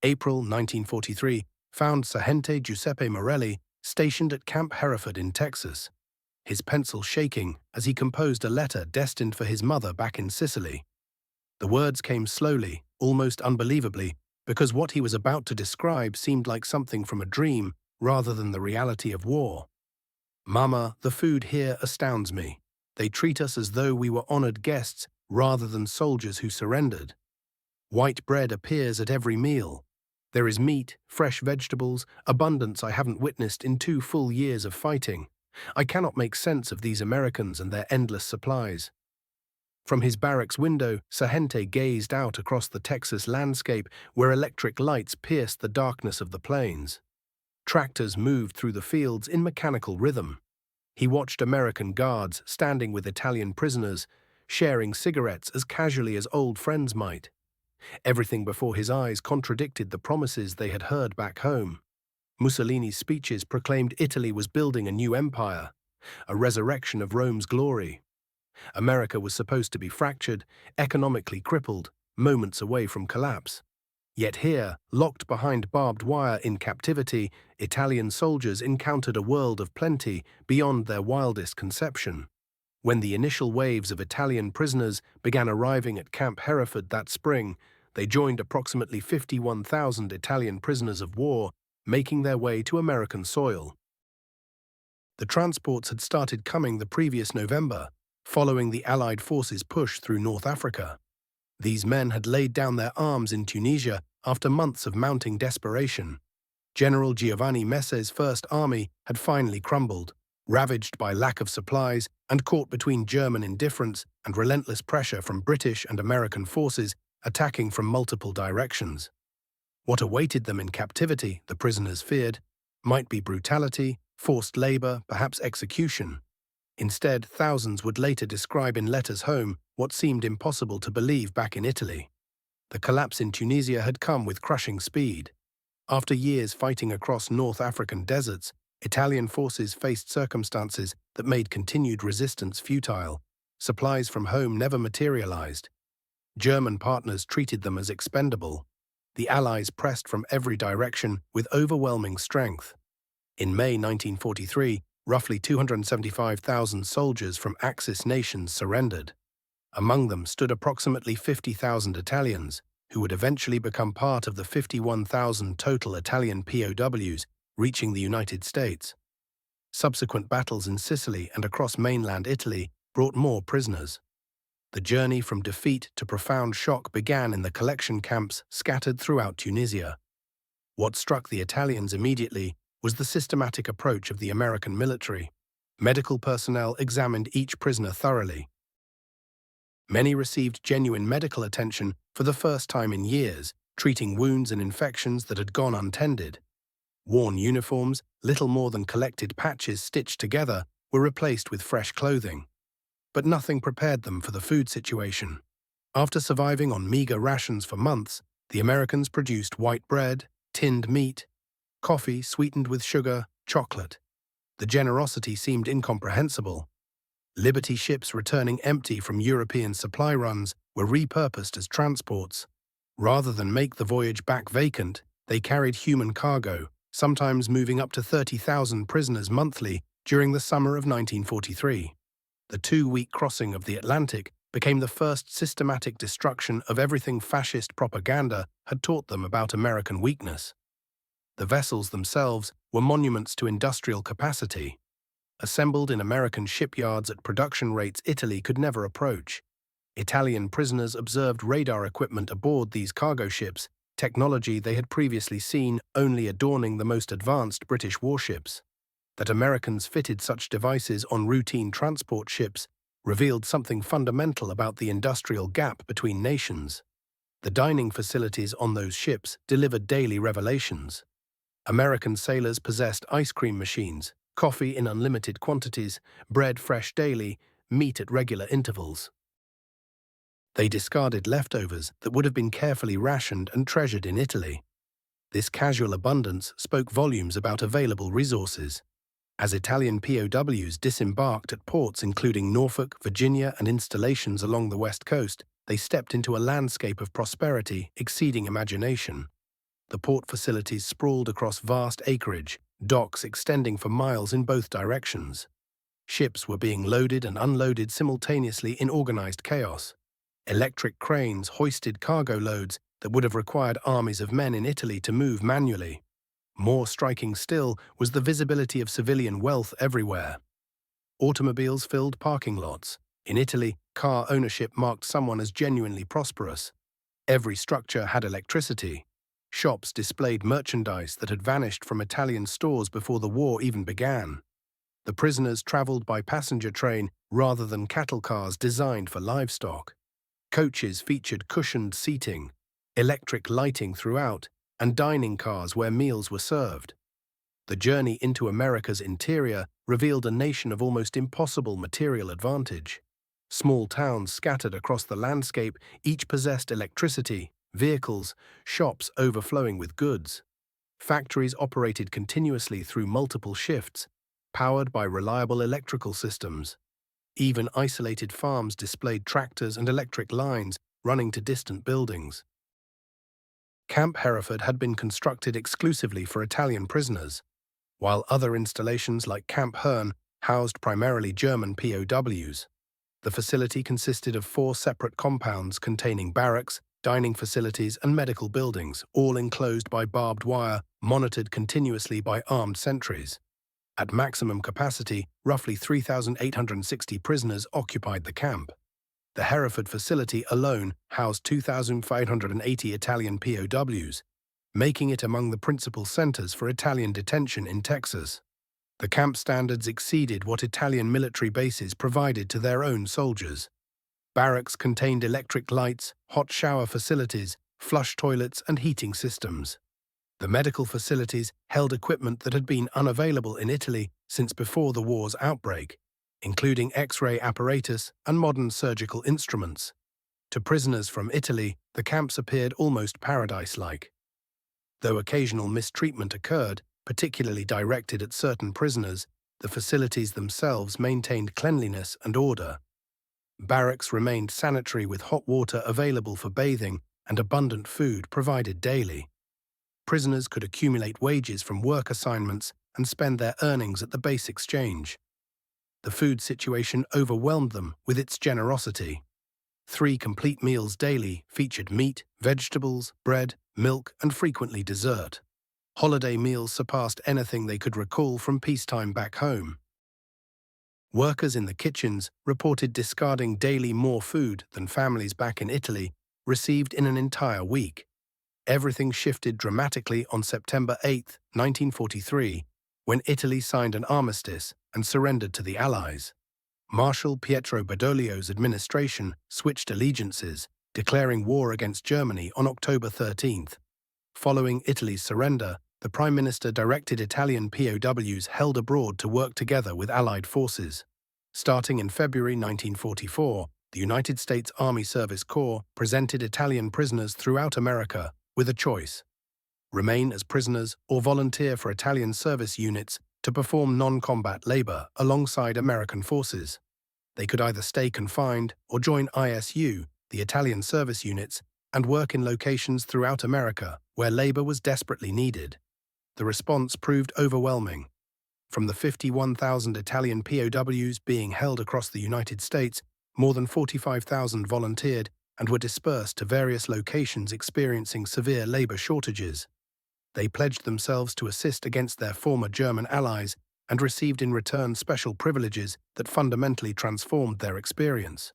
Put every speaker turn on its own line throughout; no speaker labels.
April 1943 found Sergeant Giuseppe Morelli stationed at Camp Hereford in Texas, his pencil shaking as he composed a letter destined for his mother back in Sicily. The words came slowly, almost unbelievably, because what he was about to describe seemed like something from a dream rather than the reality of war. "Mama, the food here astounds me. They treat us as though we were honored guests rather than soldiers who surrendered. White bread appears at every meal. There is meat, fresh vegetables, abundance I haven't witnessed in 2 full years of fighting. I cannot make sense of these Americans and their endless supplies." From his barracks window, Sahente gazed out across the Texas landscape where electric lights pierced the darkness of the plains. Tractors moved through the fields in mechanical rhythm. He watched American guards standing with Italian prisoners, sharing cigarettes as casually as old friends might. Everything before his eyes contradicted the promises they had heard back home. Mussolini's speeches proclaimed Italy was building a new empire, a resurrection of Rome's glory. America was supposed to be fractured, economically crippled, moments away from collapse. Yet here, locked behind barbed wire in captivity, Italian soldiers encountered a world of plenty beyond their wildest conception. When the initial waves of Italian prisoners began arriving at Camp Hereford that spring, they joined approximately 51,000 Italian prisoners of war, making their way to American soil. The transports had started coming the previous November, following the Allied forces' push through North Africa. These men had laid down their arms in Tunisia after months of mounting desperation. General Giovanni Messe's First Army had finally crumbled, ravaged by lack of supplies and caught between German indifference and relentless pressure from British and American forces attacking from multiple directions. What awaited them in captivity, the prisoners feared, might be brutality, forced labor, perhaps execution. Instead, thousands would later describe in letters home what seemed impossible to believe back in Italy. The collapse in Tunisia had come with crushing speed. After years fighting across North African deserts, Italian forces faced circumstances that made continued resistance futile. Supplies from home never materialized. German partners treated them as expendable. The Allies pressed from every direction with overwhelming strength. In May 1943, roughly 275,000 soldiers from Axis nations surrendered. Among them stood approximately 50,000 Italians, who would eventually become part of the 51,000 total Italian POWs reaching the United States. Subsequent battles in Sicily and across mainland Italy brought more prisoners. The journey from defeat to profound shock began in the collection camps scattered throughout Tunisia. What struck the Italians immediately was the systematic approach of the American military. Medical personnel examined each prisoner thoroughly. Many received genuine medical attention for the first time in years, treating wounds and infections that had gone untended. Worn uniforms, little more than collected patches stitched together, were replaced with fresh clothing. But nothing prepared them for the food situation. After surviving on meager rations for months, the Americans produced white bread, tinned meat, coffee sweetened with sugar, chocolate. The generosity seemed incomprehensible. Liberty ships returning empty from European supply runs were repurposed as transports. Rather than make the voyage back vacant, they carried human cargo, sometimes moving up to 30,000 prisoners monthly during the summer of 1943. The 2-week crossing of the Atlantic became the first systematic destruction of everything fascist propaganda had taught them about American weakness. The vessels themselves were monuments to industrial capacity, assembled in American shipyards at production rates Italy could never approach. Italian prisoners observed radar equipment aboard these cargo ships, technology they had previously seen only adorning the most advanced British warships. That Americans fitted such devices on routine transport ships revealed something fundamental about the industrial gap between nations. The dining facilities on those ships delivered daily revelations. American sailors possessed ice cream machines, coffee in unlimited quantities, bread fresh daily, meat at regular intervals. They discarded leftovers that would have been carefully rationed and treasured in Italy. This casual abundance spoke volumes about available resources. As Italian POWs disembarked at ports including Norfolk, Virginia, and installations along the West Coast, they stepped into a landscape of prosperity exceeding imagination. The port facilities sprawled across vast acreage, docks extending for miles in both directions. Ships were being loaded and unloaded simultaneously in organized chaos. Electric cranes hoisted cargo loads that would have required armies of men in Italy to move manually. More striking still was the visibility of civilian wealth everywhere. Automobiles filled parking lots. In Italy, car ownership marked someone as genuinely prosperous. Every structure had electricity. Shops displayed merchandise that had vanished from Italian stores before the war even began. The prisoners traveled by passenger train rather than cattle cars designed for livestock. Coaches featured cushioned seating, electric lighting throughout, and dining cars where meals were served. The journey into America's interior revealed a nation of almost impossible material advantage. Small towns scattered across the landscape, each possessed electricity, vehicles, shops overflowing with goods. Factories operated continuously through multiple shifts, powered by reliable electrical systems. Even isolated farms displayed tractors and electric lines running to distant buildings. Camp Hereford had been constructed exclusively for Italian prisoners, while other installations like Camp Hearn housed primarily German POWs. The facility consisted of 4 separate compounds containing barracks, dining facilities, and medical buildings, all enclosed by barbed wire, monitored continuously by armed sentries. At maximum capacity, roughly 3,860 prisoners occupied the camp. The Hereford facility alone housed 2,580 Italian POWs, making it among the principal centers for Italian detention in Texas. The camp standards exceeded what Italian military bases provided to their own soldiers. Barracks contained electric lights, hot shower facilities, flush toilets, and heating systems. The medical facilities held equipment that had been unavailable in Italy since before the war's outbreak, including X-ray apparatus and modern surgical instruments. To prisoners from Italy, the camps appeared almost paradise-like. Though occasional mistreatment occurred, particularly directed at certain prisoners, the facilities themselves maintained cleanliness and order. Barracks remained sanitary with hot water available for bathing and abundant food provided daily. Prisoners could accumulate wages from work assignments and spend their earnings at the base exchange. The food situation overwhelmed them with its generosity. 3 complete meals daily featured meat, vegetables, bread, milk, and frequently dessert. Holiday meals surpassed anything they could recall from peacetime back home. Workers in the kitchens reported discarding daily more food than families back in Italy received in an entire week. Everything shifted dramatically on September 8, 1943, when Italy signed an armistice and surrendered to the Allies. Marshal Pietro Badoglio's administration switched allegiances, declaring war against Germany on October 13. Following Italy's surrender, the Prime Minister directed Italian POWs held abroad to work together with Allied forces. Starting in February 1944, the United States Army Service Corps presented Italian prisoners throughout America with a choice: remain as prisoners or volunteer for Italian service units to perform non-combat labor alongside American forces. They could either stay confined or join ISU, the Italian service units, and work in locations throughout America where labor was desperately needed. The response proved overwhelming. From the 51,000 Italian POWs being held across the United States, more than 45,000 volunteered and were dispersed to various locations experiencing severe labor shortages. They pledged themselves to assist against their former German allies and received in return special privileges that fundamentally transformed their experience.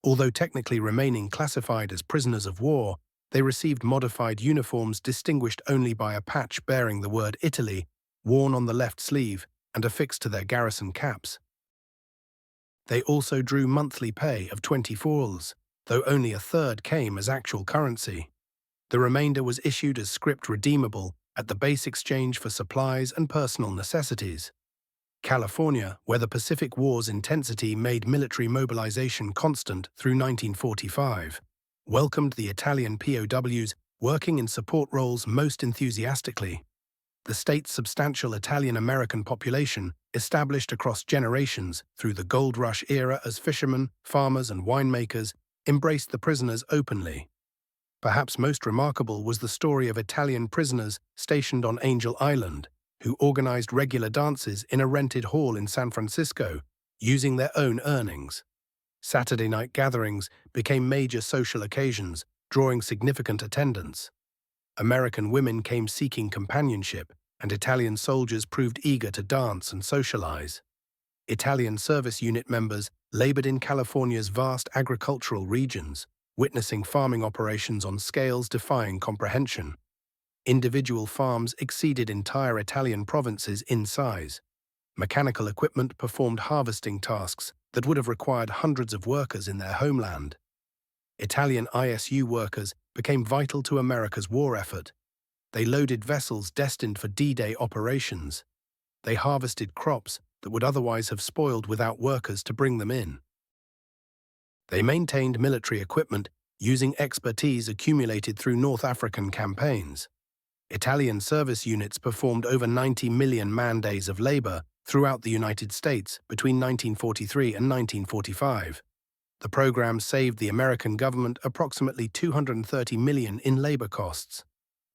Although technically remaining classified as prisoners of war, they received modified uniforms distinguished only by a patch bearing the word Italy, worn on the left sleeve and affixed to their garrison caps. They also drew monthly pay of 20 fouls, though only a third came as actual currency. The remainder was issued as script redeemable at the base exchange for supplies and personal necessities. California, where the Pacific War's intensity made military mobilization constant through 1945, welcomed the Italian POWs working in support roles most enthusiastically. The state's substantial Italian-American population, established across generations through the Gold Rush era as fishermen, farmers, and winemakers, embraced the prisoners openly. Perhaps most remarkable was the story of Italian prisoners stationed on Angel Island, who organized regular dances in a rented hall in San Francisco, using their own earnings. Saturday night gatherings became major social occasions, drawing significant attendance. American women came seeking companionship, and Italian soldiers proved eager to dance and socialize. Italian service unit members labored in California's vast agricultural regions, witnessing farming operations on scales defying comprehension. Individual farms exceeded entire Italian provinces in size. Mechanical equipment performed harvesting tasks that would have required hundreds of workers in their homeland. Italian ISU workers became vital to America's war effort. They loaded vessels destined for D-Day operations. They harvested crops that would otherwise have spoiled without workers to bring them in. They maintained military equipment using expertise accumulated through North African campaigns. Italian service units performed over 90 million man-days of labor throughout the United States between 1943 and 1945. The program saved the American government approximately $230 million in labor costs.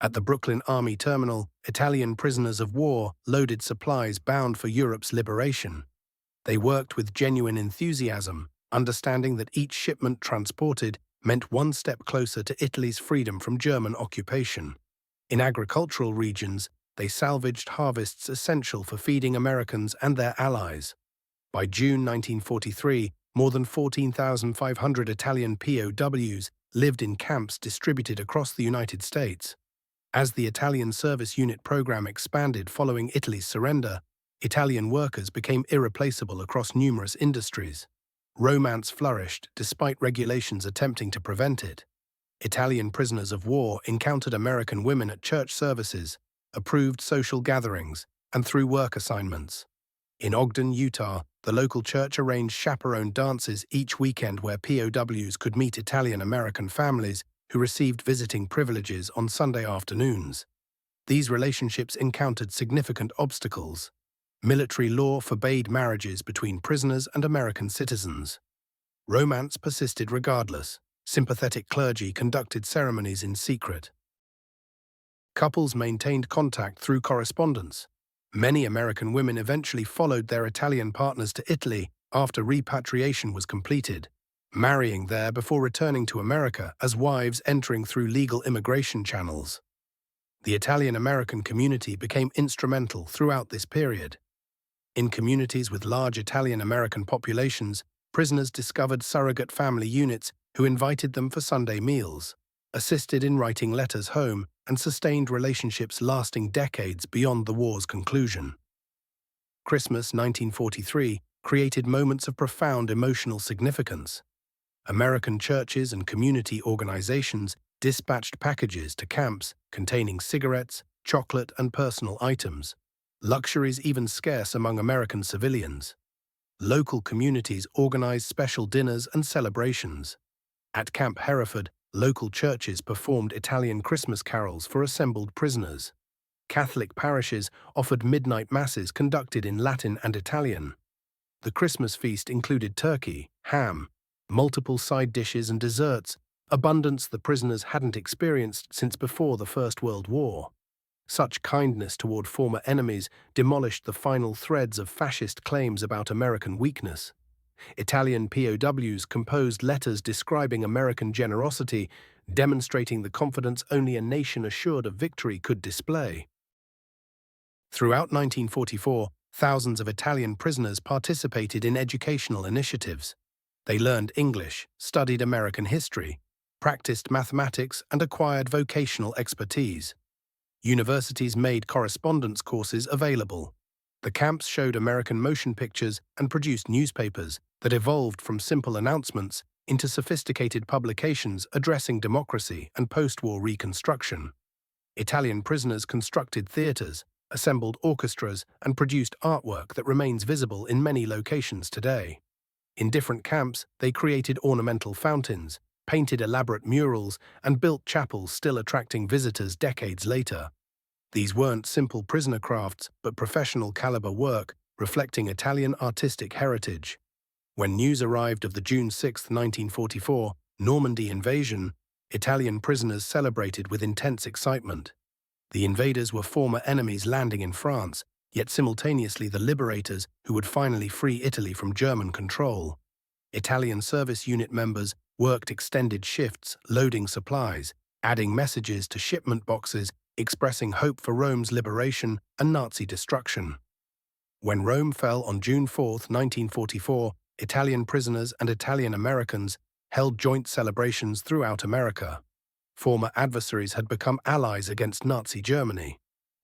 At the Brooklyn Army Terminal, Italian prisoners of war loaded supplies bound for Europe's liberation. They worked with genuine enthusiasm, understanding that each shipment transported meant one step closer to Italy's freedom from German occupation. In agricultural regions, they salvaged harvests essential for feeding Americans and their allies. By June 1943, more than 14,500 Italian POWs lived in camps distributed across the United States. As the Italian service unit program expanded following Italy's surrender, Italian workers became irreplaceable across numerous industries. Romance flourished despite regulations attempting to prevent it. Italian prisoners of war encountered American women at church services, approved social gatherings, and through work assignments. In Ogden, Utah, the local church arranged chaperoned dances each weekend where POWs could meet Italian-American families who received visiting privileges on Sunday afternoons. These relationships encountered significant obstacles. Military law forbade marriages between prisoners and American citizens. Romance persisted regardless. Sympathetic clergy conducted ceremonies in secret. Couples maintained contact through correspondence. Many American women eventually followed their Italian partners to Italy after repatriation was completed, marrying there before returning to America as wives entering through legal immigration channels. The Italian-American community became instrumental throughout this period. In communities with large Italian-American populations, prisoners discovered surrogate family units who invited them for Sunday meals, assisted in writing letters home, and sustained relationships lasting decades beyond the war's conclusion. Christmas 1943 created moments of profound emotional significance. American churches and community organizations dispatched packages to camps containing cigarettes, chocolate, and personal items, luxuries even scarce among American civilians. Local communities organized special dinners and celebrations. At Camp Hereford, local churches performed Italian Christmas carols for assembled prisoners. Catholic parishes offered midnight masses conducted in Latin and Italian. The Christmas feast included turkey, ham, multiple side dishes and desserts, abundance the prisoners hadn't experienced since before the First World War. Such kindness toward former enemies demolished the final threads of fascist claims about American weakness. Italian POWs composed letters describing American generosity, demonstrating the confidence only a nation assured of victory could display. Throughout 1944, thousands of Italian prisoners participated in educational initiatives. They learned English, studied American history, practiced mathematics, and acquired vocational expertise. Universities made correspondence courses available. The camps showed American motion pictures and produced newspapers that evolved from simple announcements into sophisticated publications addressing democracy and post-war reconstruction. Italian prisoners constructed theaters, assembled orchestras, and produced artwork that remains visible in many locations today. In different camps, they created ornamental fountains, painted elaborate murals, and built chapels still attracting visitors decades later. These weren't simple prisoner crafts, but professional caliber work reflecting Italian artistic heritage. When news arrived of the June 6, 1944, Normandy invasion, Italian prisoners celebrated with intense excitement. The invaders were former enemies landing in France, yet simultaneously the liberators who would finally free Italy from German control. Italian service unit members worked extended shifts, loading supplies, adding messages to shipment boxes, expressing hope for Rome's liberation and Nazi destruction. When Rome fell on June 4, 1944, Italian prisoners and Italian Americans held joint celebrations throughout America. Former adversaries had become allies against Nazi Germany.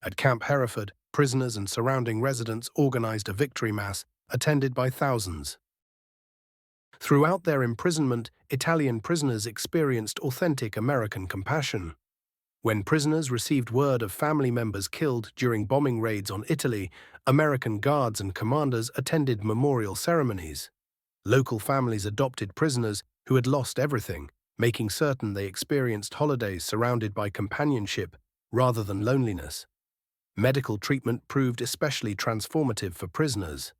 At Camp Hereford, prisoners and surrounding residents organized a victory mass, attended by thousands. Throughout their imprisonment, Italian prisoners experienced authentic American compassion. When prisoners received word of family members killed during bombing raids on Italy, American guards and commanders attended memorial ceremonies. Local families adopted prisoners who had lost everything, making certain they experienced holidays surrounded by companionship rather than loneliness. Medical treatment proved especially transformative for prisoners.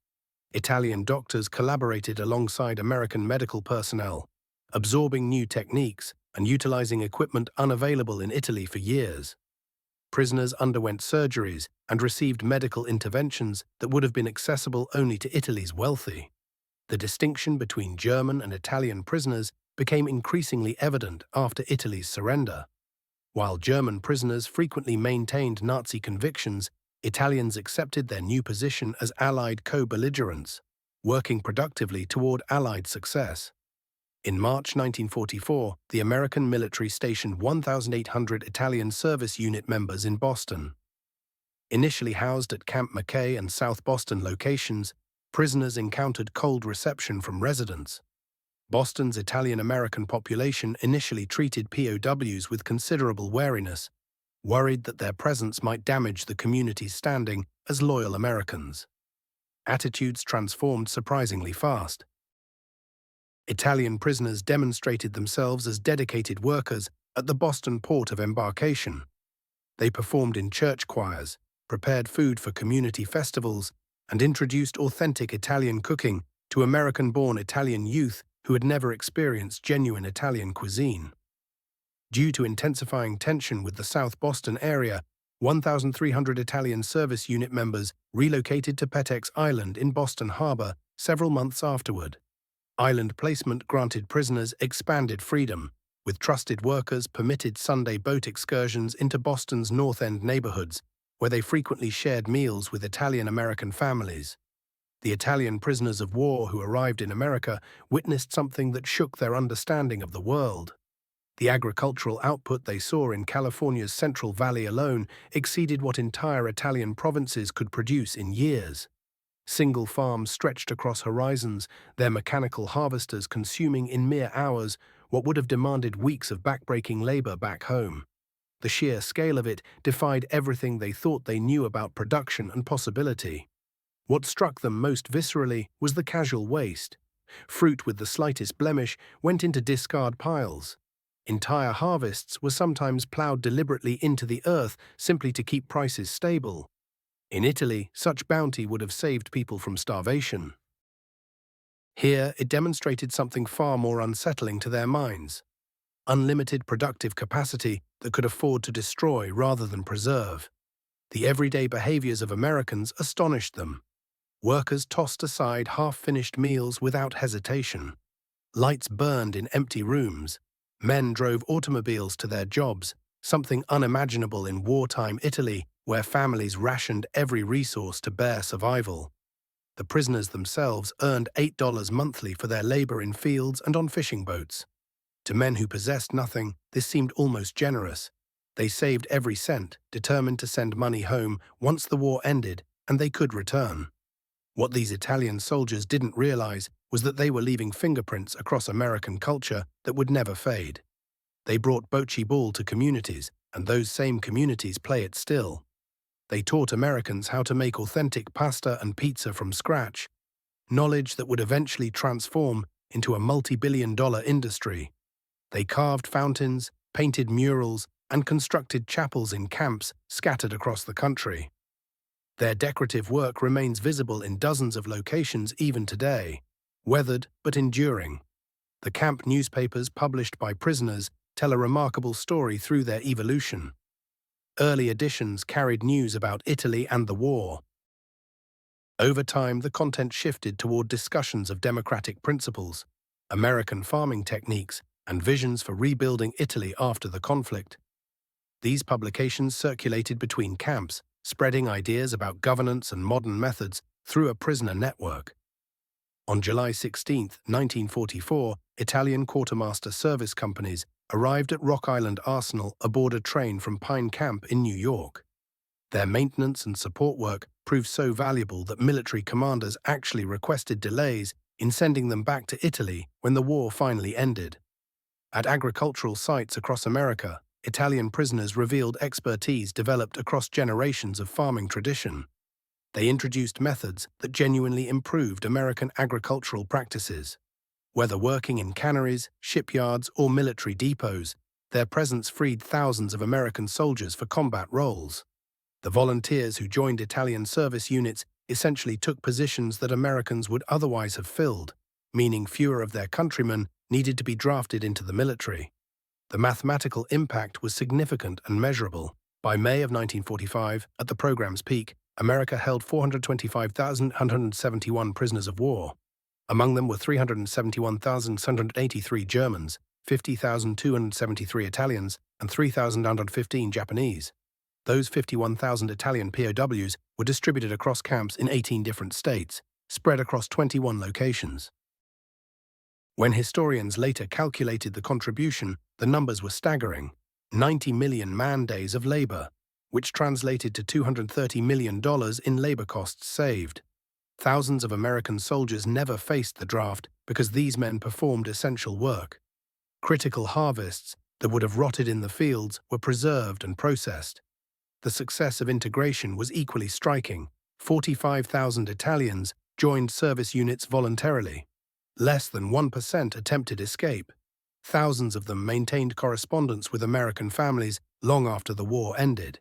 Italian doctors collaborated alongside American medical personnel, absorbing new techniques and utilizing equipment unavailable in Italy for years. Prisoners underwent surgeries and received medical interventions that would have been accessible only to Italy's wealthy. The distinction between German and Italian prisoners became increasingly evident after Italy's surrender. While German prisoners frequently maintained Nazi convictions, Italians accepted their new position as Allied co-belligerents, working productively toward Allied success. In March 1944, the American military stationed 1,800 Italian service unit members in Boston. Initially housed at Camp McKay and South Boston locations, prisoners encountered cold reception from residents. Boston's Italian-American population initially treated POWs with considerable wariness, worried that their presence might damage the community's standing as loyal Americans. Attitudes transformed surprisingly fast. Italian prisoners demonstrated themselves as dedicated workers at the Boston port of embarkation. They performed in church choirs, prepared food for community festivals, and introduced authentic Italian cooking to American-born Italian youth who had never experienced genuine Italian cuisine. Due to intensifying tension with the South Boston area, 1,300 Italian service unit members relocated to Petex Island in Boston Harbor several months afterward. Island placement granted prisoners expanded freedom, with trusted workers permitted Sunday boat excursions into Boston's North End neighborhoods, where they frequently shared meals with Italian-American families. The Italian prisoners of war who arrived in America witnessed something that shook their understanding of the world. The agricultural output they saw in California's Central Valley alone exceeded what entire Italian provinces could produce in years. Single farms stretched across horizons, their mechanical harvesters consuming in mere hours what would have demanded weeks of backbreaking labor back home. The sheer scale of it defied everything they thought they knew about production and possibility. What struck them most viscerally was the casual waste. Fruit with the slightest blemish went into discard piles. Entire harvests were sometimes plowed deliberately into the earth simply to keep prices stable. In Italy, such bounty would have saved people from starvation. Here, it demonstrated something far more unsettling to their minds: unlimited productive capacity that could afford to destroy rather than preserve. The everyday behaviors of Americans astonished them. Workers tossed aside half-finished meals without hesitation. Lights burned in empty rooms. Men drove automobiles to their jobs, something unimaginable in wartime Italy, where families rationed every resource to bare survival. The prisoners themselves earned $8 monthly for their labor in fields and on fishing boats. To men who possessed nothing, this seemed almost generous. They saved every cent, determined to send money home once the war ended and they could return. What these Italian soldiers didn't realize was that they were leaving fingerprints across American culture that would never fade. They brought bocce ball to communities, and those same communities play it still. They taught Americans how to make authentic pasta and pizza from scratch, knowledge that would eventually transform into a multi-billion-dollar industry. They carved fountains, painted murals, and constructed chapels in camps scattered across the country. Their decorative work remains visible in dozens of locations even today, weathered but enduring. The camp newspapers published by prisoners tell a remarkable story through their evolution. Early editions carried news about Italy and the war. Over time, the content shifted toward discussions of democratic principles, American farming techniques, and visions for rebuilding Italy after the conflict. These publications circulated between camps, spreading ideas about governance and modern methods through a prisoner network. On July 16, 1944, Italian quartermaster service companies arrived at Rock Island Arsenal aboard a train from Pine Camp in New York. Their maintenance and support work proved so valuable that military commanders actually requested delays in sending them back to Italy when the war finally ended. At agricultural sites across America, Italian prisoners revealed expertise developed across generations of farming tradition. They introduced methods that genuinely improved American agricultural practices. Whether working in canneries, shipyards, or military depots, their presence freed thousands of American soldiers for combat roles. The volunteers who joined Italian service units essentially took positions that Americans would otherwise have filled, meaning fewer of their countrymen needed to be drafted into the military. The mathematical impact was significant and measurable. By May of 1945, at the program's peak, America held 425,171 prisoners of war. Among them were 371,783 Germans, 50,273 Italians, and 3,115 Japanese. Those 51,000 Italian POWs were distributed across camps in 18 different states, spread across 21 locations. When historians later calculated the contribution, the numbers were staggering: 90 million man-days of labor, which translated to $230 million in labor costs saved. Thousands of American soldiers never faced the draft because these men performed essential work. Critical harvests that would have rotted in the fields were preserved and processed. The success of integration was equally striking. 45,000 Italians joined service units voluntarily. Less than 1% attempted escape. Thousands of them maintained correspondence with American families long after the war ended.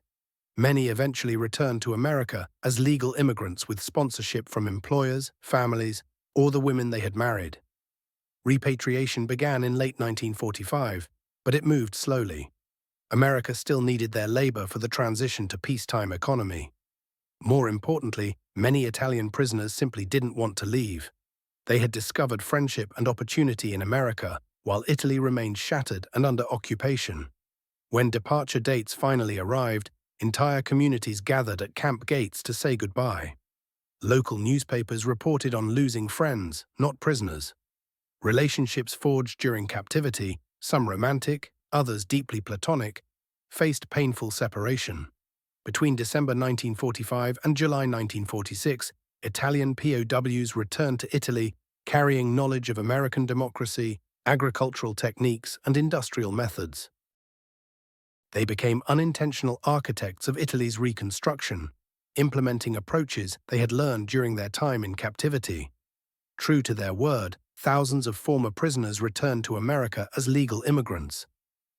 Many eventually returned to America as legal immigrants with sponsorship from employers, families, or the women they had married. Repatriation began in late 1945, but it moved slowly. America still needed their labor for the transition to peacetime economy. More importantly, many Italian prisoners simply didn't want to leave. They had discovered friendship and opportunity in America, while Italy remained shattered and under occupation. When departure dates finally arrived, entire communities gathered at camp gates to say goodbye. Local newspapers reported on losing friends, not prisoners. Relationships forged during captivity, some romantic, others deeply platonic, faced painful separation. Between December 1945 and July 1946, Italian POWs returned to Italy carrying knowledge of American democracy, agricultural techniques, and industrial methods. They became unintentional architects of Italy's reconstruction, implementing approaches they had learned during their time in captivity. True to their word, thousands of former prisoners returned to America as legal immigrants.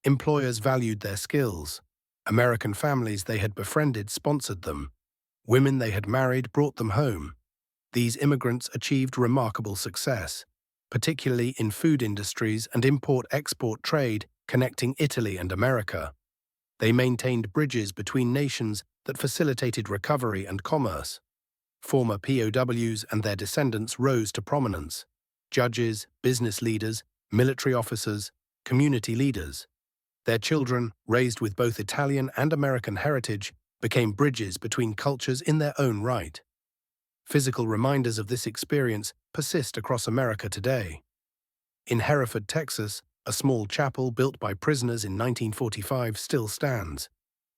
Employers valued their skills. American families they had befriended sponsored them. Women they had married brought them home. These immigrants achieved remarkable success, particularly in food industries and import-export trade connecting Italy and America. They maintained bridges between nations that facilitated recovery and commerce. Former POWs and their descendants rose to prominence: judges, business leaders, military officers, community leaders. Their children, raised with both Italian and American heritage, became bridges between cultures in their own right. Physical reminders of this experience persist across America today. In Hereford, Texas, a small chapel built by prisoners in 1945 still stands.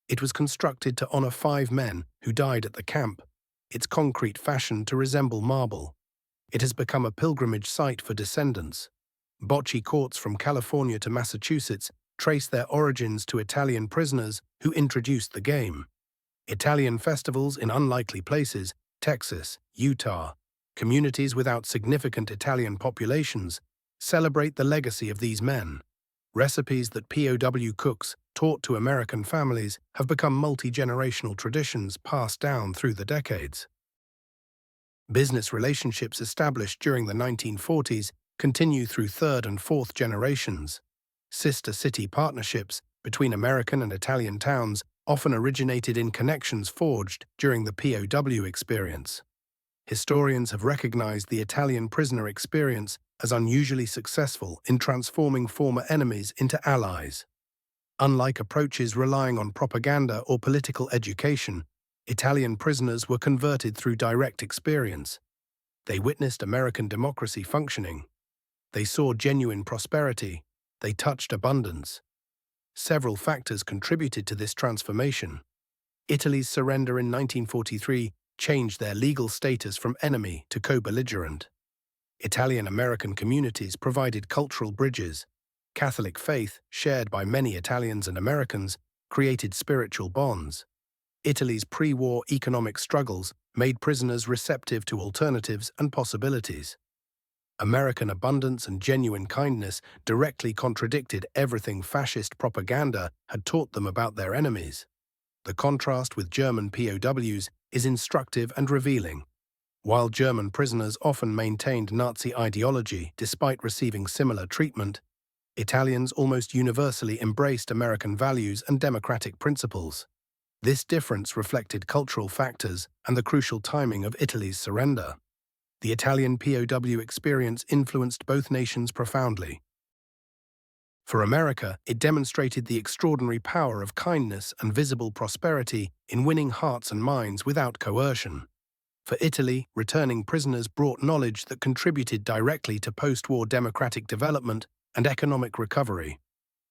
It was constructed to honor 5 men who died at the camp, its concrete fashioned to resemble marble. It has become a pilgrimage site for descendants. Bocce courts from California to Massachusetts trace their origins to Italian prisoners who introduced the game. Italian festivals in unlikely places, Texas, Utah, communities without significant Italian populations, celebrate the legacy of these men. Recipes that POW cooks taught to American families have become multi-generational traditions passed down through the decades. Business relationships established during the 1940s continue through 3rd and 4th generations. Sister city partnerships between American and Italian towns often originated in connections forged during the POW experience. Historians have recognized the Italian prisoner experience as unusually successful in transforming former enemies into allies. Unlike approaches relying on propaganda or political education, Italian prisoners were converted through direct experience. They witnessed American democracy functioning. They saw genuine prosperity. They touched abundance. Several factors contributed to this transformation. Italy's surrender in 1943 changed their legal status from enemy to co-belligerent. Italian-American communities provided cultural bridges. Catholic faith, shared by many Italians and Americans, created spiritual bonds. Italy's pre-war economic struggles made prisoners receptive to alternatives and possibilities. American abundance and genuine kindness directly contradicted everything fascist propaganda had taught them about their enemies. The contrast with German POWs is instructive and revealing. While German prisoners often maintained Nazi ideology despite receiving similar treatment, Italians almost universally embraced American values and democratic principles. This difference reflected cultural factors and the crucial timing of Italy's surrender. The Italian POW experience influenced both nations profoundly. For America, it demonstrated the extraordinary power of kindness and visible prosperity in winning hearts and minds without coercion. For Italy, returning prisoners brought knowledge that contributed directly to post-war democratic development and economic recovery.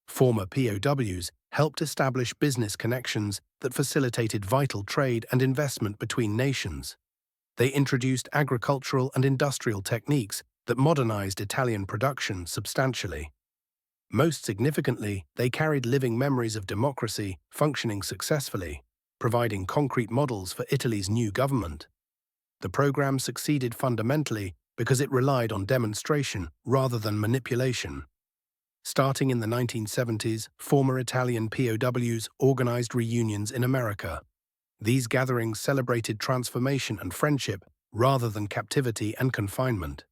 Former POWs helped establish business connections that facilitated vital trade and investment between nations. They introduced agricultural and industrial techniques that modernized Italian production substantially. Most significantly, they carried living memories of democracy functioning successfully, providing concrete models for Italy's new government. The program succeeded fundamentally because it relied on demonstration rather than manipulation. Starting in the 1970s, former Italian POWs organized reunions in America. These gatherings celebrated transformation and friendship rather than captivity and confinement.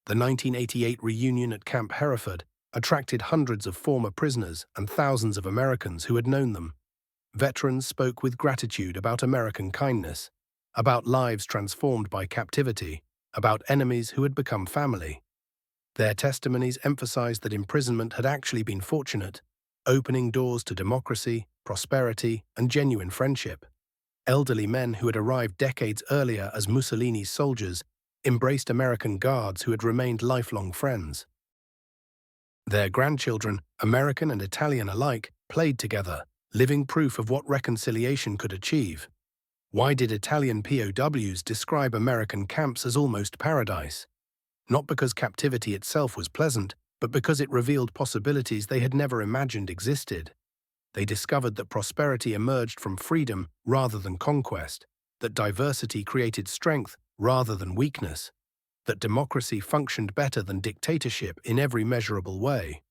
The 1988 reunion at Camp Hereford attracted hundreds of former prisoners and thousands of Americans who had known them. Veterans spoke with gratitude about American kindness, about lives transformed by captivity, about enemies who had become family. Their testimonies emphasized that imprisonment had actually been fortunate, opening doors to democracy, prosperity, and genuine friendship. Elderly men who had arrived decades earlier as Mussolini's soldiers embraced American guards who had remained lifelong friends. Their grandchildren, American and Italian alike, played together, living proof of what reconciliation could achieve. Why did Italian POWs describe American camps as almost paradise? Not because captivity itself was pleasant, but because it revealed possibilities they had never imagined existed. They discovered that prosperity emerged from freedom rather than conquest, that diversity created strength rather than weakness, that democracy functioned better than dictatorship in every measurable way.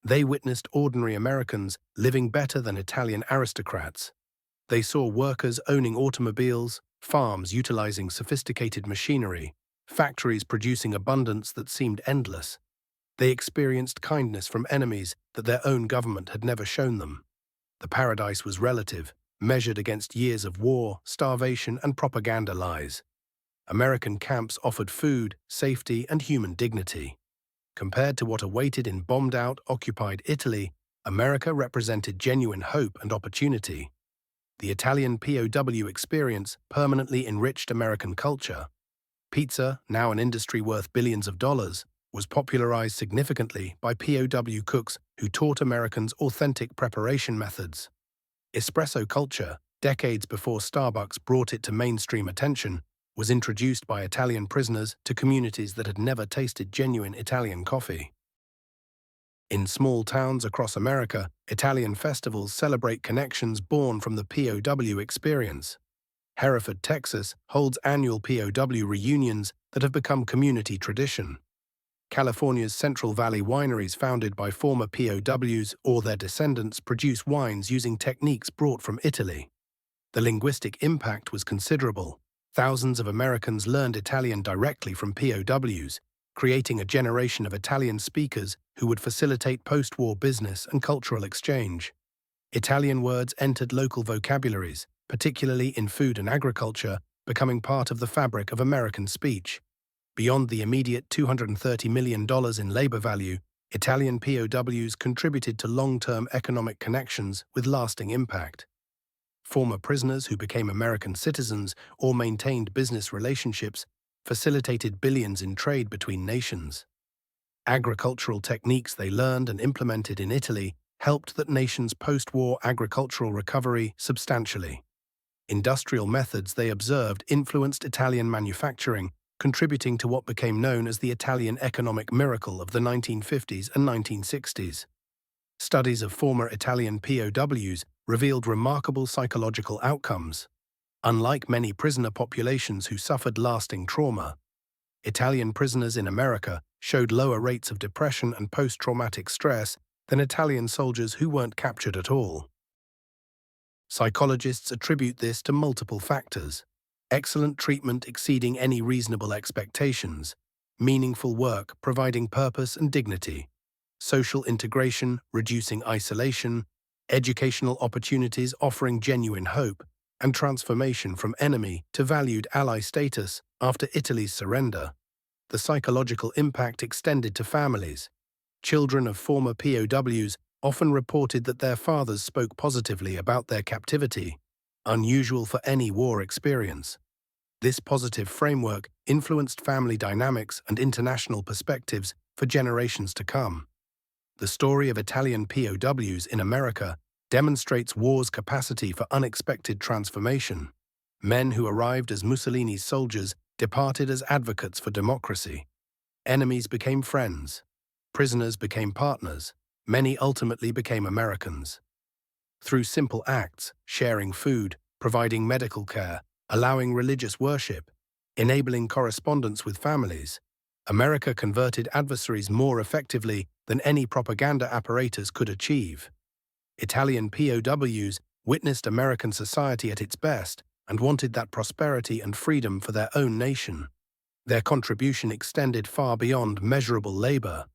They witnessed ordinary Americans living better than Italian aristocrats. They saw workers owning automobiles, farms utilizing sophisticated machinery, factories producing abundance that seemed endless. They experienced kindness from enemies that their own government had never shown them. The paradise was relative, measured against years of war, starvation, and propaganda lies. American camps offered food, safety, and human dignity. Compared to what awaited in bombed-out, occupied Italy, America represented genuine hope and opportunity. The Italian POW experience permanently enriched American culture. Pizza, now an industry worth billions of dollars, was popularized significantly by POW cooks who taught Americans authentic preparation methods. Espresso culture, decades before Starbucks brought it to mainstream attention, was introduced by Italian prisoners to communities that had never tasted genuine Italian coffee. In small towns across America, Italian festivals celebrate connections born from the POW experience. Hereford, Texas, holds annual POW reunions that have become community tradition. California's Central Valley wineries founded by former POWs or their descendants produce wines using techniques brought from Italy. The linguistic impact was considerable. Thousands of Americans learned Italian directly from POWs, creating a generation of Italian speakers who would facilitate post-war business and cultural exchange. Italian words entered local vocabularies, particularly in food and agriculture, becoming part of the fabric of American speech. Beyond the immediate $230 million in labor value, Italian POWs contributed to long-term economic connections with lasting impact. Former prisoners who became American citizens or maintained business relationships facilitated billions in trade between nations. Agricultural techniques they learned and implemented in Italy helped that nation's post-war agricultural recovery substantially. Industrial methods they observed influenced Italian manufacturing, contributing to what became known as the Italian economic miracle of the 1950s and 1960s. Studies of former Italian POWs revealed remarkable psychological outcomes. Unlike many prisoner populations who suffered lasting trauma, Italian prisoners in America showed lower rates of depression and post-traumatic stress than Italian soldiers who weren't captured at all. Psychologists attribute this to multiple factors: excellent treatment exceeding any reasonable expectations, meaningful work providing purpose and dignity, social integration reducing isolation, educational opportunities offering genuine hope, and transformation from enemy to valued ally status after Italy's surrender. The psychological impact extended to families. Children of former POWs often reported that their fathers spoke positively about their captivity, unusual for any war experience. This positive framework influenced family dynamics and international perspectives for generations to come. The story of Italian POWs in America demonstrates war's capacity for unexpected transformation. Men who arrived as Mussolini's soldiers departed as advocates for democracy. Enemies became friends. Prisoners became partners. Many ultimately became Americans. Through simple acts, sharing food, providing medical care, allowing religious worship, enabling correspondence with families, America converted adversaries more effectively than any propaganda apparatus could achieve. Italian POWs witnessed American society at its best and wanted that prosperity and freedom for their own nation. Their contribution extended far beyond measurable labor.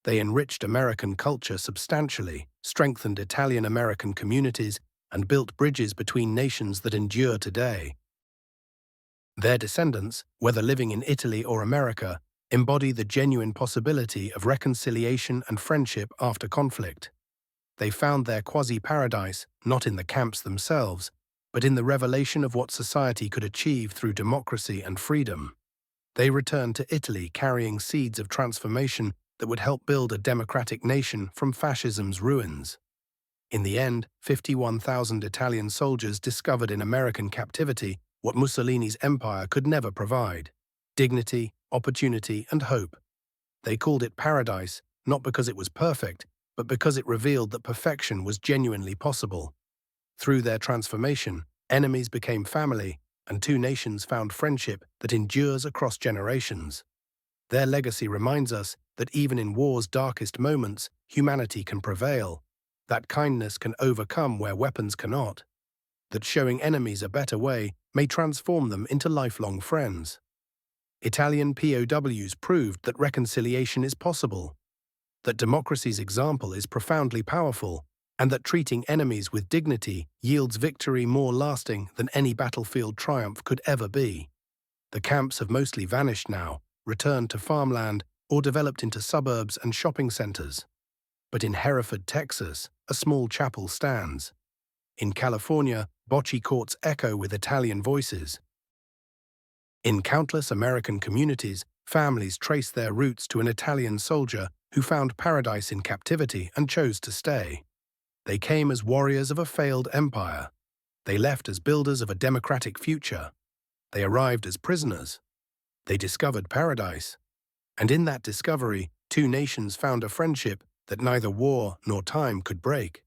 They enriched American culture substantially, strengthened Italian-American communities, and built bridges between nations that endure today. Their descendants, whether living in Italy or America, embody the genuine possibility of reconciliation and friendship after conflict. They found their quasi-paradise not in the camps themselves, but in the revelation of what society could achieve through democracy and freedom. They returned to Italy carrying seeds of transformation that would help build a democratic nation from fascism's ruins. In the end, 51,000 Italian soldiers discovered in American captivity what Mussolini's empire could never provide: dignity, opportunity, and hope. They called it paradise, not because it was perfect, but because it revealed that perfection was genuinely possible. Through their transformation, enemies became family, and two nations found friendship that endures across generations. Their legacy reminds us that even in war's darkest moments, humanity can prevail, that kindness can overcome where weapons cannot, that showing enemies a better way may transform them into lifelong friends. Italian POWs proved that reconciliation is possible, that democracy's example is profoundly powerful, and that treating enemies with dignity yields victory more lasting than any battlefield triumph could ever be. The camps have mostly vanished now, returned to farmland, or developed into suburbs and shopping centers. But in Hereford, Texas, a small chapel stands. In California, bocce courts echo with Italian voices. In countless American communities, families trace their roots to an Italian soldier who found paradise in captivity and chose to stay. They came as warriors of a failed empire. They left as builders of a democratic future. They arrived as prisoners. They discovered paradise. And in that discovery, two nations found a friendship that neither war nor time could break.